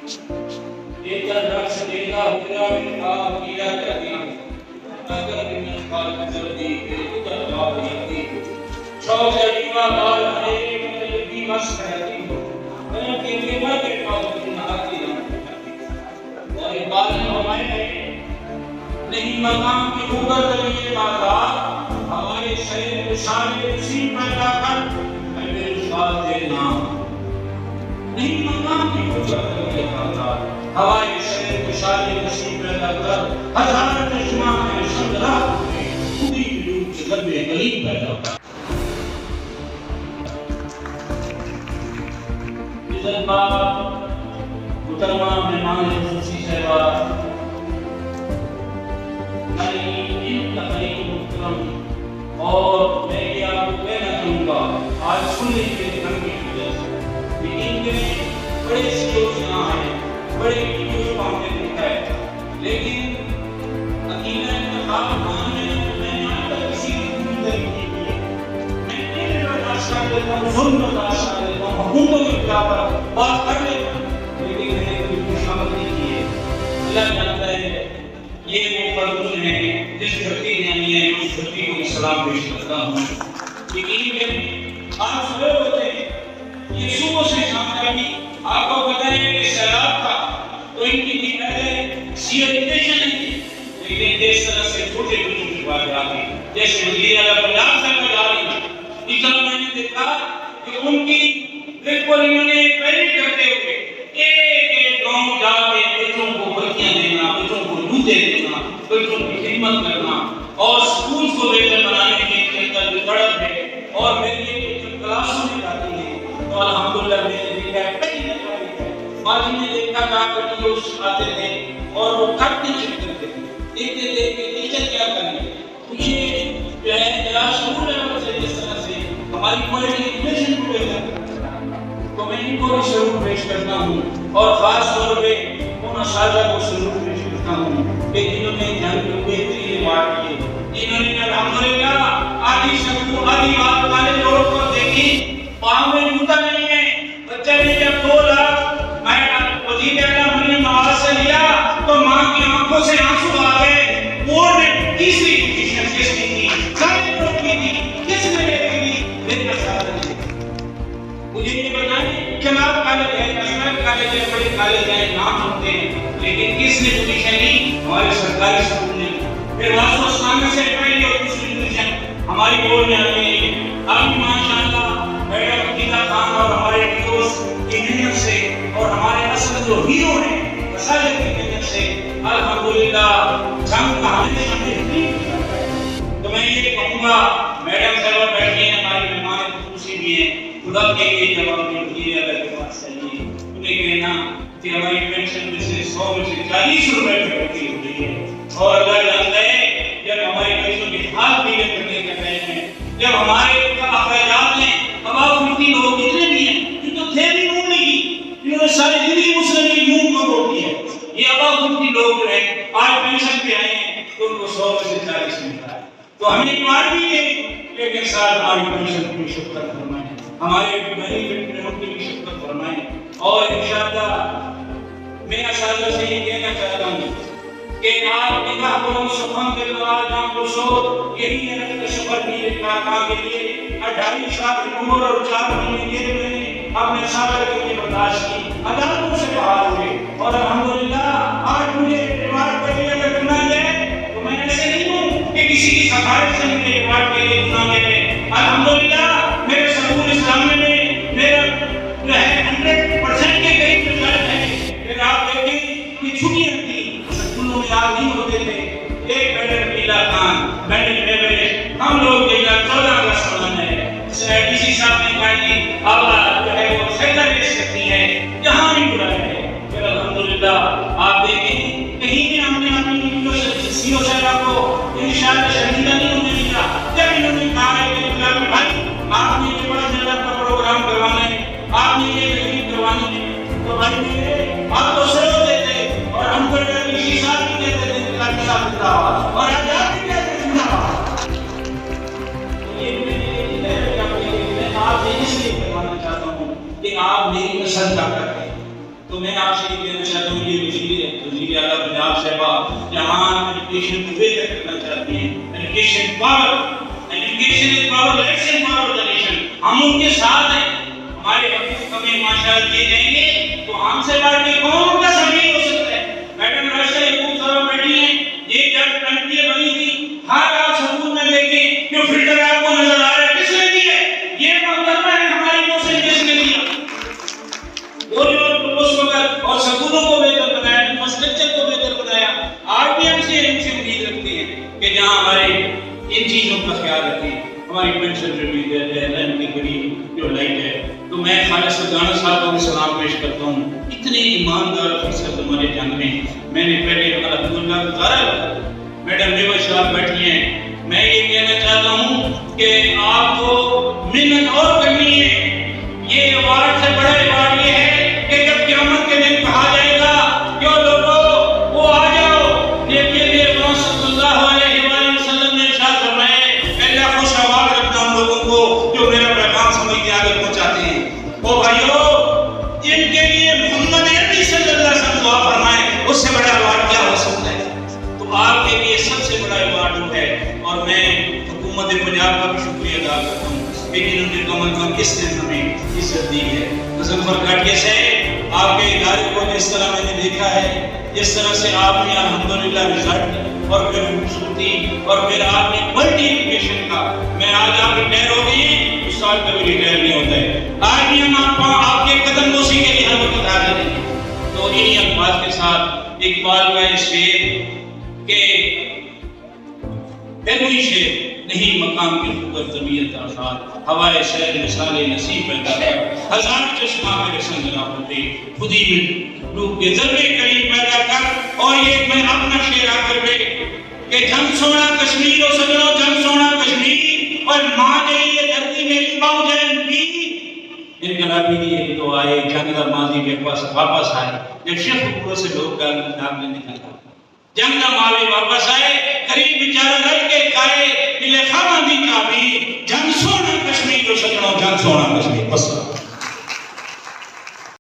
ایک رقص دینا ہوا میں کام کیا کرتی اگر میں خالق جلدی کے ادھر آئی تھی شوق جیوا بال ہے میں بھی مست رہتی میں کہ میں کے پاس نہاتی ہوں اور بال ہمارے نہیں مقام کے اوپر یہ بات ہمارے شہر کے سارے اسی پیدا کر میرے استاد کے نام نہیں مقام کی اوپر یہ بات ہمارے شہر کے سارے اسی پیدا کر ہزار چشمہ میں سندرا میں خودی کی روپ سے قلب غریب پیدا کر عزت باب محترمہ مہمان خصوصی صاحبہ اور میں یہ آپ کو کہنا چاہوں گا آج سننے کے دن کی وجہ سے لیکن میں بڑے سیوز یہاں ہیں بڑے ویڈیوز پاؤں نے دیکھا ہے لیکن عقیدہ انتخاب میں نے آج تک کسی کی زندگی نہیں کی میں نے برداشت کر لیتا ہوں ظلم برداشت کر لیتا ہوں حکومتوں کے خلاف بات کر لیتا ہوں لیکن میں نے کوئی شامل نہیں کی ہے اللہ جانتا ہے یہ وہ فرض ہیں جس دھرتی نے ہمیں ہے اس دھرتی کو سلام پیش کرتا ہوں لیکن میں آپ سبے ہوتے ہیں یہ صبح سے شام تک آپ کو پتہ ہے کہ سیلاب تھا تو ان کی پہلے سیئرٹیشن نہیں تھی لیکن جس طرح سے چھوٹے بچوں کی بات آتی جیسے وزیر اعلیٰ پنجاب سے میں جا رہی ہوں اس طرح میں نے دیکھا کہ ان کی بالکل انہوں نے پہلے کرتے ہوئے ایک گاؤں جا کے بچوں کو بچیاں دینا بچوں کو جوتے دینا بچوں کی خدمت کرنا اور سکول کو بہتر بنانے کے لیے جو تڑپ ہے اور میری یہ کلاسوں میں جاتی ہیں تو الحمدللہ میں نے دیکھا ہے کئی جگہ ماضی میں دیکھا جا کر جو آتے تھے اور وہ کٹ نہیں چکتے تھے دیکھتے تھے کہ ٹیچر کیا کریں یہ جو ہے ذرا شعور ہے سے جس طرح سے ہماری کوالٹی ایجوکیشن کو بہتر تو میں ان کو بھی شعور پیش کرتا ہوں اور خاص طور پہ ان اساتذہ کو شعور پیش کرتا ہوں کہ جنہوں نے جان کو بہترین بات کی جنہوں نے الحمدللہ آدھی شکو آدھی بات والے لوگ کو دیکھی پاؤں میں جوتا نہیں ہے بچے نے جب 2 لاکھ میں وزیر اعلیٰ نے معاوضہ سے لیا تو ماں کی آنکھوں سے آنسو آ گئے وہ نے تیسری پوزیشن کس کی تھی سارے لوگ کی تھی کس نے لے لی میرے ساتھ مجھے یہ بتائیں خلاف کالج ہے اسلام کالج ہے بڑے کالج ہیں نام ہوتے ہیں لیکن کس نے پوزیشن لی ہمارے سرکاری اسکول نے پھر واسطہ اسلام سے پہلی اور دوسری پوزیشن ہماری بورڈ میں آئی ہے اب ماشاءاللہ میڈم عقیدہ خان اور ہمارے ڈیوز کی محنت سے اور ہمارے اصل جو ہیرو ہیں مساجد کی محنت سے الحمدللہ جنگ کا ہمیشہ بہترین تو میں یہ کہوں گا میڈم صاحبہ بیٹھی ہیں ہماری مہمان خصوصی بھی ہیں خدا کے لیے جب آپ نے وزیر اعلیٰ کے پاس چاہیے انہیں کہنا کہ ہماری پینشن میں سے 100 میں سے 40 روپے کٹوتی ہو رہی ہے اور اللہ جانتا ہے جب ہماری پیسوں کی حال پیلے کرنے کا ٹائم ہے جب ہمارے اخراجات ہیں ہوا اٹھتی لوگ جتنے بھی ہیں جو تو تھے بھی نون لگی انہوں نے ساری زندگی مسلم لیگ نون کو روکی ہے یہ ہوا اٹھتی لوگ جو ہیں آج پینشن پہ آئے ہیں تو ان کو 100 میں سے 40 ملتا ہے تو ہمیں ایمان بھی ہے لیکن ساتھ ہماری پینشن کی شکر فرمائیں ہمارے غریب بچوں کی بھی شکر فرمائیں اور انشاءاللہ میں اساتذہ سے یہ کہنا چاہتا ہوں کہ آپ نگاہ کرو سبحان اللہ جان کو سو یہی ہے کہ شکر بھی کام کے لیے 28 سال کی عمر اور 4 مہینے کے لیے اپنے اساتذہ کے لیے برداشت کی عدالتوں سے بحال ہوئے اور الحمدللہ آج مجھے ریمارک کے لیے اگر گناہ ہے تو میں ایسے نہیں ہوں کہ کسی کی سفارش سے مجھے ریمارک کے لیے گناہ ہے الحمدللہ میرے سکول اسلام میں میرا جو ہے 100% کے قریب رزلٹ ہے پھر آپ دیکھیں کہ چھٹیاں تھی سکولوں میں آپ نہیں ہوتے تھے ایک میڈم نیلا خان میڈم ایوریج ہم لوگ کے لیے 14 اگست منانا ہے ڈی سی صاحب نے کہا کہ آپ جو ہے وہ سیکٹر ریس کرتی ہے جہاں بھی بلایا ہے پھر الحمدللہ آپ دیکھیں کہیں بھی ہم نے اپنی سی او صاحبہ کو انشاءاللہ شہیدہ نہیں ہونے دیا جب انہوں نے کہا ہے کہ بھائی آپ نے یہ بڑا زیادہ کا پروگرام کروانا ہے آپ نے یہ تقریب کروانی ہے تو بھائی میرے آپ تو سر ہوتے تھے اور ہم کو کسی صاحب بھی کہتے تھے کہ کسی صاحب دیتا ہوا اور آج آپ بھی کہتے ہیں یہ میں آپ سے اس لیے کروانا چاہتا ہوں کہ آپ میری نسل کا کریں تو میں آپ سے یہ کہنا چاہتا ہوں یہ وزیر اعلیٰ پنجاب صاحبہ جہاں ایجوکیشن کو بہتر کرنا چاہتی ہیں، education power, education is power, let's empower the nation, ہم ان کے ساتھ ہیں، ہمارے حقوق ہمیں ماشاءاللہ دیے جائیں گے تو ہم سے بڑھ کے کون ان کا سبیل ہو سکتا ہے؟ میڈم راشدہ یعقوب صاحب بیٹھی ہیں، یہ جب ٹنکیاں بنی تھی ہر آپ سکول میں دیکھیں جو فلٹر آپ کو نظر آ رہا ہے کس نے دیا ہے؟ یہ مقدمہ ہے ہماری موسم کس نے دیا؟ وہ جو اس وقت اور سکولوں کو بہتر بنایا، انفراسٹرکچر کو بہتر بنایا، آج بھی ہم سے امید رکھتے ہیں کہ جہاں ہمارے ان چیزوں کا خیال رکھیں، ہماری پینشن جو بھی ہے، لائن کی غریب جو لائٹ ہے، تو میں خالص گانا صاحب کو سلام پیش کرتا ہوں۔ اتنے ایماندار افسر ہمارے جنگ میں نے پہلے الحمدللہ گزارا، میڈم ریوا صاحب بیٹھی ہیں، میں یہ کہنا چاہتا ہوں کہ آپ کو محنت اور کرنی ہے۔ یہ ایوارڈ سے بڑا ایوارڈ یہ ہے کہ جب قیامت کے دن کہا جائے گا کہ لوگوں وہ آ جاؤ، لیکن میرے صلی اللہ علیہ وآلہ وسلم نے ارشاد فرمایا اللہ خوش آباد رکھتا ہوں لوگوں کو جو میرا پیغام سمجھ کے آگے پہنچاتے ہیں۔ او بھائیو، ان کے لیے محمد عربی صلی اللہ علیہ وسلم دعا فرمائے، اس سے بڑا ایوارڈ کیا ہو سکتا ہے؟ تو آپ کے لیے سب سے بڑا ایوارڈ ہے، اور میں حکومت پنجاب کا بھی شکریہ ادا کرتا ہوں کہ انہوں نے کم از کم اس دن ہمیں عزت دی ہے۔ مظفر گاٹیہ سے آپ کے ادارے کو جس طرح میں نے دیکھا ہے، جس طرح سے آپ نے الحمدللہ رزلٹ اور پھر خوبصورتی اور پھر آپ نے ملٹی ایجوکیشن کا، میں آج آپ ریٹائر ہو گئی، اس سال کبھی ریٹائر نہیں ہوتا ہے، آج بھی ہم آپ کے قدم بوسی کے لیے ہر وقت حاضر ہیں۔ تو انہی الفاظ کے ساتھ اقبال کا یہ شعر کہ کوئی شعر نہیں مقام کی خبر طبیعت آزاد، ہوائے شہر مثال نصیب پیدا کر، ہزار چشمہ میرے سنگ نہ ہوتے، خودی میں روح کے ذرے کریم پیدا کر۔ اور یہ میں اپنا شعر آ کر پہ کہ جھنگ سونا کشمیر ہو سجنو، جھنگ سونا کشمیر، اور ماں کے لیے دھرتی میں باؤ جائیں پیر۔ انقلابی لیے تو آئے جنگ کا ماضی میں واپس آئے، جب شیخ پوروں سے لوگ داغ لینے کا جنگ کا ماضی واپس آئے، قریب بیچارہ رل کے کھائے، ملے خامہ دی تعبیر، جنگ سونا کشمیر ہو سجنو، جنگ سونا کشمیر۔